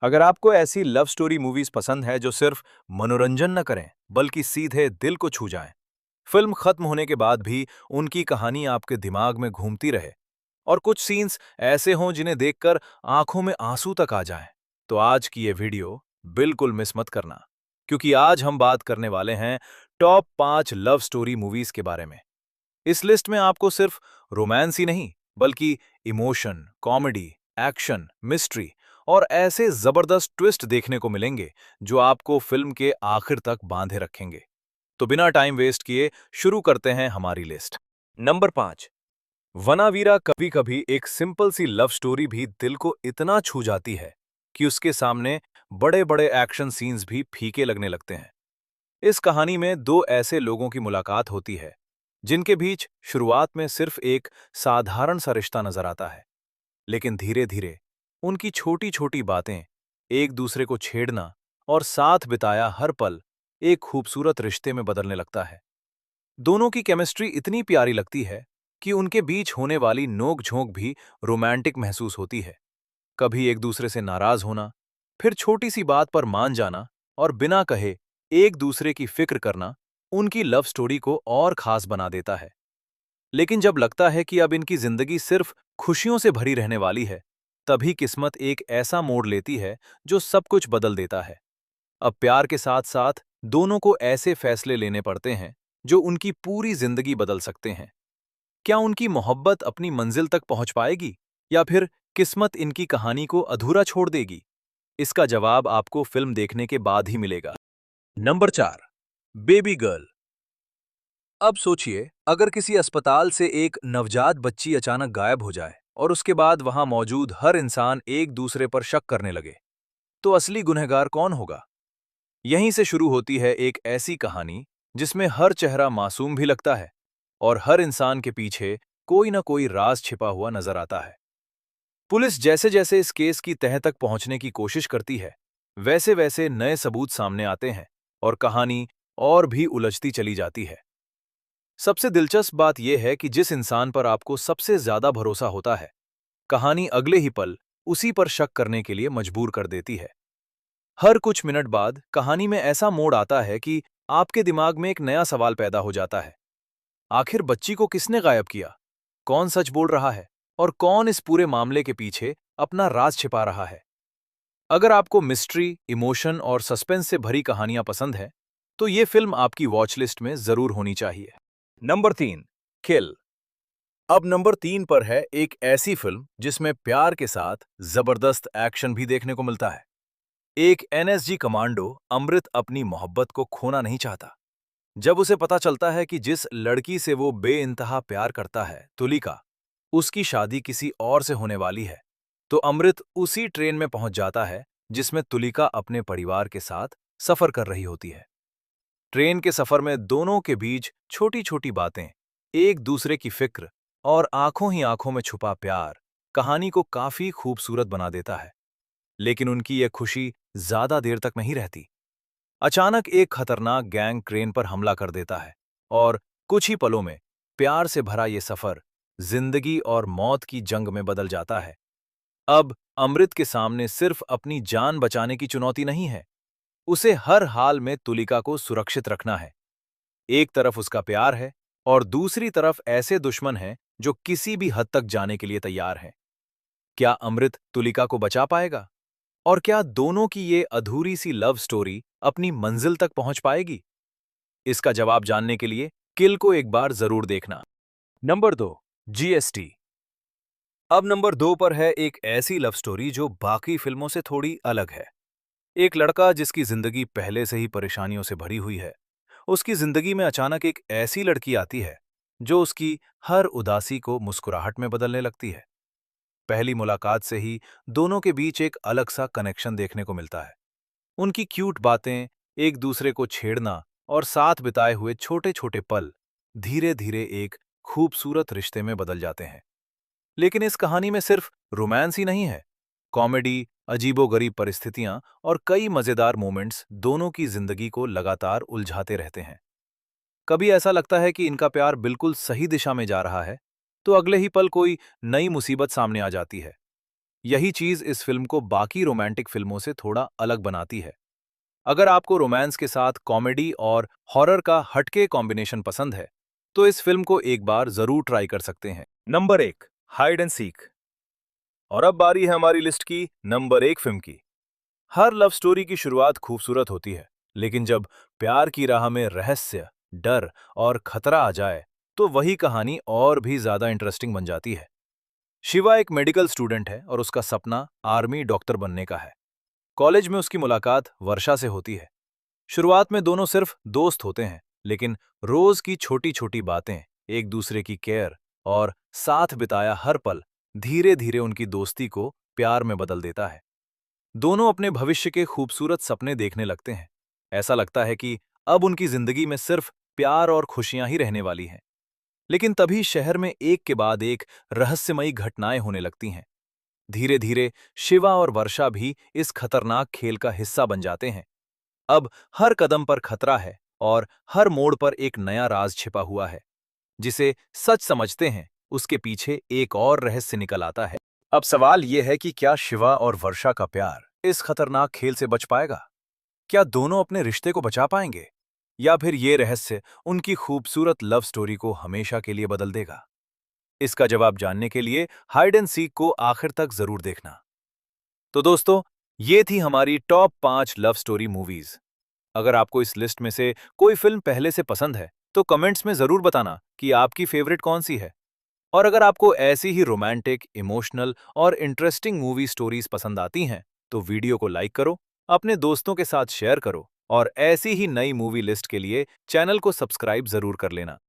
अगर आपको ऐसी लव स्टोरी मूवीज पसंद है जो सिर्फ मनोरंजन न करें बल्कि सीधे दिल को छू जाएं, फिल्म खत्म होने के बाद भी उनकी कहानी आपके दिमाग में घूमती रहे और कुछ सीन्स ऐसे हों जिन्हें देखकर आंखों में आंसू तक आ जाएं, तो आज की ये वीडियो बिल्कुल मिस मत करना, क्योंकि आज हम बात करने वाले हैं टॉप 5 लव स्टोरी मूवीज के बारे में। इस लिस्ट में आपको सिर्फ रोमांस ही नहीं, बल्कि इमोशन, कॉमेडी, एक्शन, मिस्ट्री और ऐसे जबरदस्त ट्विस्ट देखने को मिलेंगे जो आपको फिल्म के आखिर तक बांधे रखेंगे। तो बिना टाइम वेस्ट किए शुरू करते हैं हमारी लिस्ट। नंबर 5, वनावीरा कभी कभी एक सिंपल सी लव स्टोरी भी दिल को इतना छू जाती है कि उसके सामने बड़े बड़े एक्शन सीन्स भी फीके लगने लगते हैं। इस कहानी में दो ऐसे लोगों की मुलाकात होती है जिनके बीच शुरुआत में सिर्फ एक साधारण सा रिश्ता नजर आता है, लेकिन धीरे धीरे उनकी छोटी छोटी बातें, एक दूसरे को छेड़ना और साथ बिताया हर पल एक खूबसूरत रिश्ते में बदलने लगता है। दोनों की केमिस्ट्री इतनी प्यारी लगती है कि उनके बीच होने वाली नोक झोंक भी रोमांटिक महसूस होती है। कभी एक दूसरे से नाराज होना, फिर छोटी सी बात पर मान जाना और बिना कहे एक दूसरे की फिक्र करना उनकी लव स्टोरी को और खास बना देता है। लेकिन जब लगता है कि अब इनकी जिंदगी सिर्फ खुशियों से भरी रहने वाली है, तभी किस्मत एक ऐसा मोड़ लेती है जो सब कुछ बदल देता है। अब प्यार के साथ साथ दोनों को ऐसे फैसले लेने पड़ते हैं जो उनकी पूरी जिंदगी बदल सकते हैं। क्या उनकी मोहब्बत अपनी मंजिल तक पहुंच पाएगी या फिर किस्मत इनकी कहानी को अधूरा छोड़ देगी? इसका जवाब आपको फिल्म देखने के बाद ही मिलेगा। Number 4, baby girl. अब सोचिए, अगर किसी अस्पताल से एक नवजात बच्ची अचानक गायब हो जाए और उसके बाद वहां मौजूद हर इंसान एक दूसरे पर शक करने लगे, तो असली गुनहगार कौन होगा? यहीं से शुरू होती है एक ऐसी कहानी जिसमें हर चेहरा मासूम भी लगता है और हर इंसान के पीछे कोई ना कोई राज छिपा हुआ नजर आता है। पुलिस जैसे जैसे इस केस की तह तक पहुंचने की कोशिश करती है, वैसे वैसे नए सबूत सामने आते हैं और कहानी और भी उलझती चली जाती है। सबसे दिलचस्प बात यह है कि जिस इंसान पर आपको सबसे ज्यादा भरोसा होता है, कहानी अगले ही पल उसी पर शक करने के लिए मजबूर कर देती है। हर कुछ मिनट बाद कहानी में ऐसा मोड़ आता है कि आपके दिमाग में एक नया सवाल पैदा हो जाता है। आखिर बच्ची को किसने गायब किया? कौन सच बोल रहा है? और कौन इस पूरे मामले के पीछे अपना राज छिपा रहा है? अगर आपको मिस्ट्री, इमोशन और सस्पेंस से भरी कहानियां पसंद है, तो ये फिल्म आपकी वॉच लिस्ट में जरूर होनी चाहिए। नंबर 3, किल। अब नंबर 3 पर है एक ऐसी फिल्म जिसमें प्यार के साथ जबरदस्त एक्शन भी देखने को मिलता है। एक एनएसजी कमांडो अमृत अपनी मोहब्बत को खोना नहीं चाहता। जब उसे पता चलता है कि जिस लड़की से वो बेइंतहा प्यार करता है, तुलिका, उसकी शादी किसी और से होने वाली है, तो अमृत उसी ट्रेन में पहुंच जाता है जिसमें तुलिका अपने परिवार के साथ सफर कर रही होती है। ट्रेन के सफर में दोनों के बीच छोटी छोटी बातें, एक दूसरे की फिक्र और आंखों ही आंखों में छुपा प्यार कहानी को काफी खूबसूरत बना देता है। लेकिन उनकी यह खुशी ज्यादा देर तक नहीं रहती। अचानक एक खतरनाक गैंग क्रेन पर हमला कर देता है और कुछ ही पलों में प्यार से भरा ये सफर जिंदगी और मौत की जंग में बदल जाता है। अब अमृत के सामने सिर्फ अपनी जान बचाने की चुनौती नहीं है, उसे हर हाल में तुलिका को सुरक्षित रखना है। एक तरफ उसका प्यार है और दूसरी तरफ ऐसे दुश्मन हैं जो किसी भी हद तक जाने के लिए तैयार हैं। क्या अमृत तुलिका को बचा पाएगा? और क्या दोनों की ये अधूरी सी लव स्टोरी अपनी मंजिल तक पहुंच पाएगी? इसका जवाब जानने के लिए किल को एक बार जरूर देखना। Number 2, GST. अब नंबर 2 पर है एक ऐसी लव स्टोरी जो बाकी फिल्मों से थोड़ी अलग है। एक लड़का जिसकी जिंदगी पहले से ही परेशानियों से भरी हुई है, उसकी जिंदगी में अचानक एक ऐसी लड़की आती है जो उसकी हर उदासी को मुस्कुराहट में बदलने लगती है। पहली मुलाकात से ही दोनों के बीच एक अलग सा कनेक्शन देखने को मिलता है। उनकी क्यूट बातें, एक दूसरे को छेड़ना और साथ बिताए हुए छोटे छोटे पल धीरे धीरे एक खूबसूरत रिश्ते में बदल जाते हैं। लेकिन इस कहानी में सिर्फ रोमांस ही नहीं है, कॉमेडी, अजीबोगरीब परिस्थितियां और कई मजेदार मोमेंट्स दोनों की जिंदगी को लगातार उलझाते रहते हैं। कभी ऐसा लगता है कि इनका प्यार बिल्कुल सही दिशा में जा रहा है, तो अगले ही पल कोई नई मुसीबत सामने आ जाती है। यही चीज इस फिल्म को बाकी रोमांटिक फिल्मों से थोड़ा अलग बनाती है। अगर आपको रोमांस के साथ कॉमेडी और हॉरर का हटके कॉम्बिनेशन पसंद है, तो इस फिल्म को एक बार जरूर ट्राई कर सकते हैं। Number 1, hide and seek. और अब बारी है हमारी लिस्ट की नंबर 1 फिल्म की। हर लव स्टोरी की शुरुआत खूबसूरत होती है, लेकिन जब प्यार की राह में रहस्य, डर और खतरा आ जाए, तो वही कहानी और भी ज्यादा इंटरेस्टिंग बन जाती है। शिवा एक मेडिकल स्टूडेंट है और उसका सपना आर्मी डॉक्टर बनने का है। कॉलेज में उसकी मुलाकात वर्षा से होती है। शुरुआत में दोनों सिर्फ दोस्त होते हैं, लेकिन रोज की छोटी छोटी बातें, एक दूसरे की केयर और साथ बिताया हर पल धीरे धीरे उनकी दोस्ती को प्यार में बदल देता है। दोनों अपने भविष्य के खूबसूरत सपने देखने लगते हैं। ऐसा लगता है कि अब उनकी जिंदगी में सिर्फ प्यार और खुशियां ही रहने वाली हैं। लेकिन तभी शहर में एक के बाद एक रहस्यमयी घटनाएं होने लगती हैं। धीरे धीरे शिवा और वर्षा भी इस खतरनाक खेल का हिस्सा बन जाते हैं। अब हर कदम पर खतरा है और हर मोड़ पर एक नया राज छिपा हुआ है। जिसे सच समझते हैं, उसके पीछे एक और रहस्य निकल आता है। अब सवाल यह है कि क्या शिवा और वर्षा का प्यार इस खतरनाक खेल से बच पाएगा? क्या दोनों अपने रिश्ते को बचा पाएंगे? या फिर ये रहस्य उनकी खूबसूरत लव स्टोरी को हमेशा के लिए बदल देगा? इसका जवाब जानने के लिए हाइड एंड सीक को आखिर तक जरूर देखना। तो दोस्तों, ये थी हमारी टॉप 5 लव स्टोरी मूवीज। अगर आपको इस लिस्ट में से कोई फिल्म पहले से पसंद है, तो कमेंट्स में जरूर बताना कि आपकी फेवरेट कौन सी है। और अगर आपको ऐसी ही रोमांटिक, इमोशनल और इंटरेस्टिंग मूवी स्टोरीज पसंद आती हैं, तो वीडियो को लाइक करो, अपने दोस्तों के साथ शेयर करो और ऐसी ही नई मूवी लिस्ट के लिए चैनल को सब्सक्राइब जरूर कर लेना।